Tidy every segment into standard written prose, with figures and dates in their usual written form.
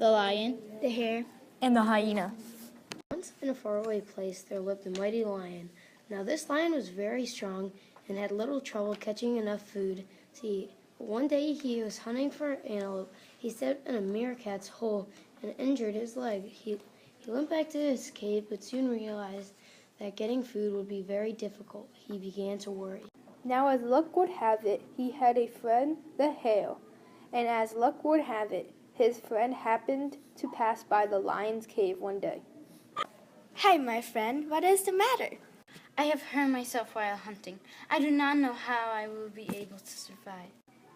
the lion, the hare, and the hyena. Once in a faraway place there lived a mighty lion. Now this lion was very strong and had little trouble catching enough food to eat. One day he was hunting for antelope. He stepped in a meerkat's hole and injured his leg. He went back to his cave but soon realized that getting food would be very difficult. He began to worry. Now as luck would have it, he had a friend, the hare, and as luck would have it, his friend happened to pass by the lion's cave one day. "Hi, my friend, what is the matter?" I have hurt myself while hunting. I do not know how I will be able to survive.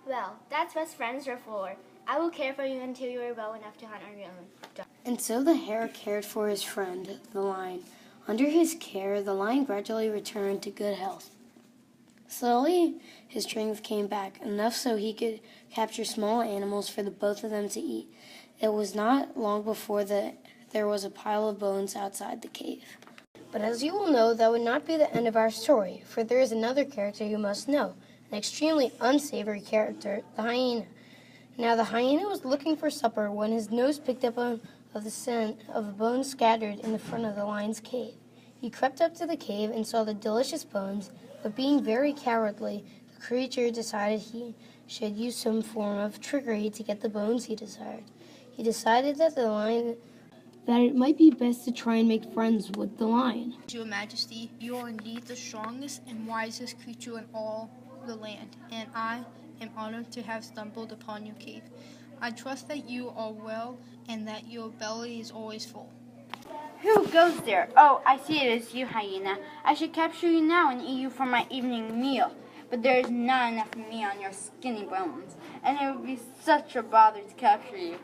"Well, that's what friends are for. I will care for you until you are well enough to hunt on your own." And so the hare cared for his friend, the lion. Under his care, the lion gradually returned to good health. Slowly, his strength came back, enough so he could capture small animals for the both of them to eat. It was not long before there was a pile of bones outside the cave. But as you will know, that would not be the end of our story, for there is another character you must know, an extremely unsavory character, the hyena. Now the hyena was looking for supper when his nose picked up on the scent of a bone scattered in the front of the lion's cave. He crept up to the cave and saw the delicious bones, but being very cowardly, the creature decided he should use some form of trickery to get the bones he desired. He decided that it might be best to try and make friends with the lion. Your Majesty, you are indeed the strongest and wisest creature in all the land, and I am honored to have stumbled upon your cave. I trust that you are well and that your belly is always full. Who goes there? Oh, I see it is you, hyena. I should capture you now and eat you for my evening meal. But there is not enough meat on your skinny bones, and it would be such a bother to capture you.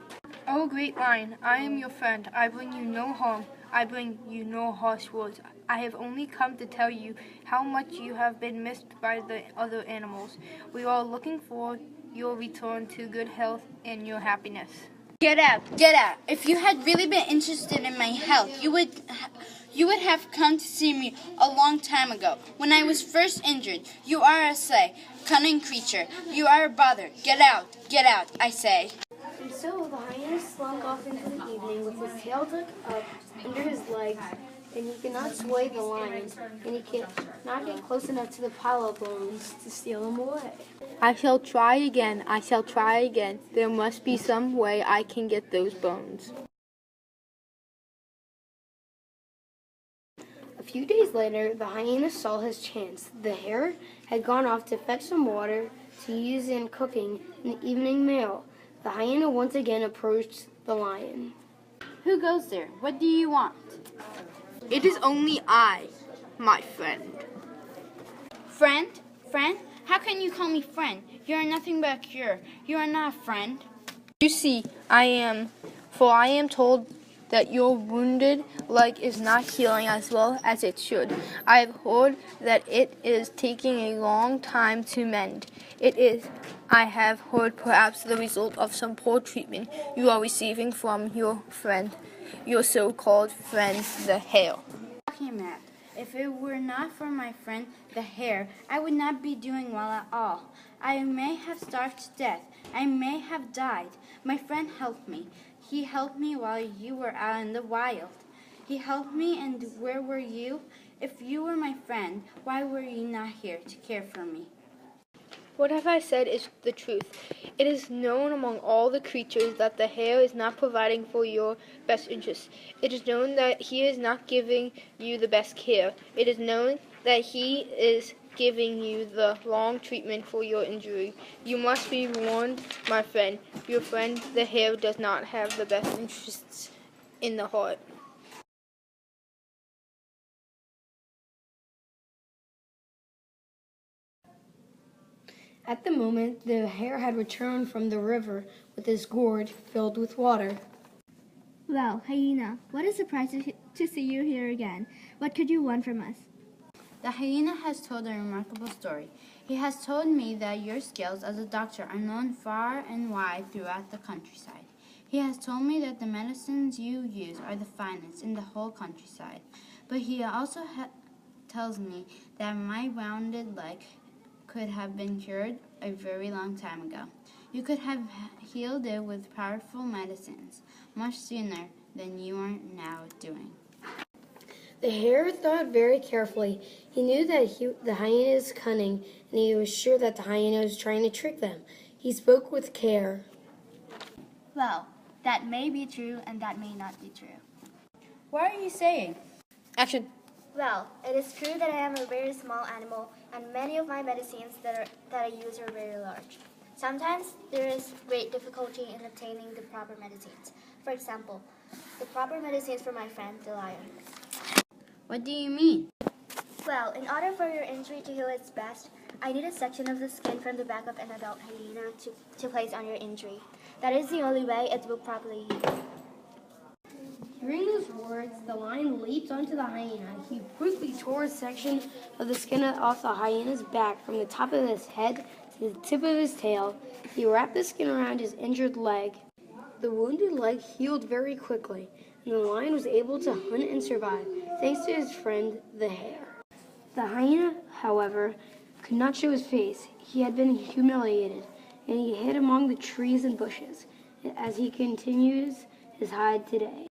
Oh, great lion, I am your friend. I bring you no harm. I bring you no harsh words. I have only come to tell you how much you have been missed by the other animals. We are looking for your return to good health and your happiness. Get out, get out. If you had really been interested in my health, you would have come to see me a long time ago, when I was first injured. You are a cunning creature. You are a bother. Get out, I say. And so the hyena slunk off into the evening with his tail tucked up under his legs, and he could not sway the lion, and he could not get close enough to the pile of bones to steal them away. I shall try again. There must be some way I can get those bones. A few days later, the hyena saw his chance. The hare had gone off to fetch some water to use in cooking an evening meal. The hyena once again approached the lion. Who goes there? What do you want? It is only I, my friend. Friend? Friend? How can you call me friend? You are nothing but a cure. You are not a friend. You see, I am told that your wounded leg is not healing as well as it should. I have heard that it is taking a long time to mend. I have heard, perhaps the result of some poor treatment you are receiving from your friend, your so-called friend, the hare. If it were not for my friend, the hare, I would not be doing well at all. I may have starved to death. I may have died. My friend helped me. He helped me while you were out in the wild. He helped me, and where were you? If you were my friend, why were you not here to care for me? What have I said is the truth. It is known among all the creatures that the hare is not providing for your best interests. It is known that he is not giving you the best care. It is known that he is giving you the wrong treatment for your injury. You must be warned, my friend. Your friend, the hare, does not have the best interests in the heart. At the moment, the hare had returned from the river with his gourd filled with water. "Well, hyena, what a surprise to see you here again. What could you want from us?" The hyena has told a remarkable story. He has told me that your skills as a doctor are known far and wide throughout the countryside. He has told me that the medicines you use are the finest in the whole countryside. But he also tells me that my wounded leg could have been cured a very long time ago. You could have healed it with powerful medicines much sooner than you are now doing. The hare thought very carefully. He knew that the hyena is cunning, and he was sure that the hyena was trying to trick them. He spoke with care. Well, that may be true and that may not be true. What are you saying? Action. Well, it is true that I am a very small animal, and many of my medicines that I use are very large. Sometimes there is great difficulty in obtaining the proper medicines. For example, the proper medicines for my friend, the lion. What do you mean? Well, in order for your injury to heal its best, I need a section of the skin from the back of an adult hyena to place on your injury. That is the only way it will properly heal. Hearing those words, the lion leaped onto the hyena. He quickly tore a section of the skin off the hyena's back from the top of his head to the tip of his tail. He wrapped the skin around his injured leg. The wounded leg healed very quickly, and the lion was able to hunt and survive, thanks to his friend, the hare. The hyena, however, could not show his face. He had been humiliated, and he hid among the trees and bushes, as he continues his hide today.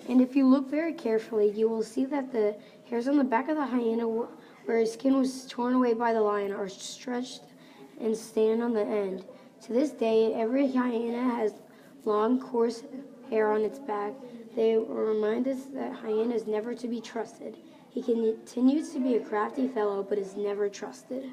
And if you look very carefully, you will see that the hairs on the back of the hyena where his skin was torn away by the lion are stretched and stand on the end. To this day, every hyena has long, coarse hair on its back. They remind us that hyena is never to be trusted. He continues to be a crafty fellow, but is never trusted.